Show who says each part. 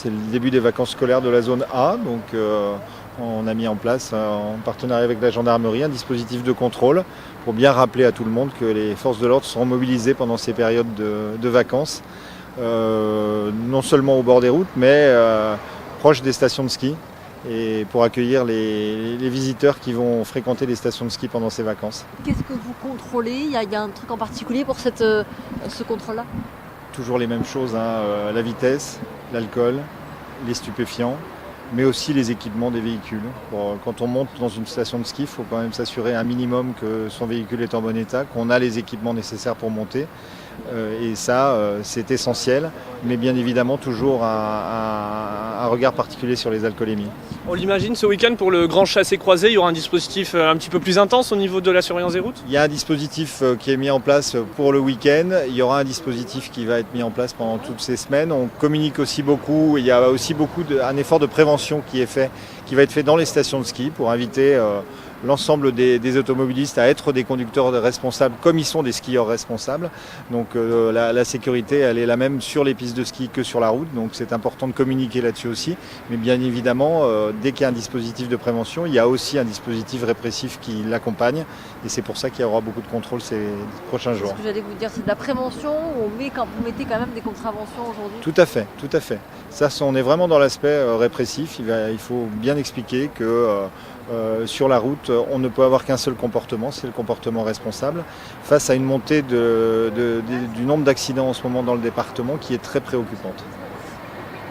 Speaker 1: c'est le début des vacances scolaires de la zone A, donc on a mis en place, en partenariat avec la gendarmerie, un dispositif de contrôle pour bien rappeler à tout le monde que les forces de l'ordre seront mobilisées pendant ces périodes de vacances, non seulement au bord des routes, mais proche des stations de ski, et pour accueillir les visiteurs qui vont fréquenter les stations de ski pendant ces vacances.
Speaker 2: Qu'est-ce que vous contrôlez ? Il y a un truc en particulier pour ce contrôle-là ?
Speaker 1: Toujours les mêmes choses, la vitesse, l'alcool, les stupéfiants, mais aussi les équipements des véhicules. Quand on monte dans une station de ski, il faut quand même s'assurer un minimum que son véhicule est en bon état, qu'on a les équipements nécessaires pour monter. Et ça, c'est essentiel, mais bien évidemment toujours un regard particulier sur les alcoolémies.
Speaker 3: On l'imagine, ce week-end, pour le grand chassé-croisé, il y aura un dispositif un petit peu plus intense au niveau de la surveillance des routes ?
Speaker 1: Il y a un dispositif qui est mis en place pour le week-end. Il y aura un dispositif qui va être mis en place pendant toutes ces semaines. On communique aussi beaucoup. Il y a aussi un effort de prévention qui va être fait dans les stations de ski pour inviter l'ensemble des automobilistes à être des conducteurs responsables comme ils sont des skieurs responsables. Donc la sécurité, elle est la même sur les pistes de ski que sur la route. Donc c'est important de communiquer là-dessus aussi. Mais bien évidemment, dès qu'il y a un dispositif de prévention, il y a aussi un dispositif répressif qui l'accompagne. Et c'est pour ça qu'il y aura beaucoup de contrôles ces prochains jours.
Speaker 2: Ce que j'allais vous dire, c'est de la prévention ou vous mettez quand même des contraventions aujourd'hui ?
Speaker 1: Tout à fait, tout à fait. Ça, on est vraiment dans l'aspect répressif. Il faut bien expliquer que sur la route, on ne peut avoir qu'un seul comportement, c'est le comportement responsable, face à une montée du nombre d'accidents en ce moment dans le département qui est très préoccupante.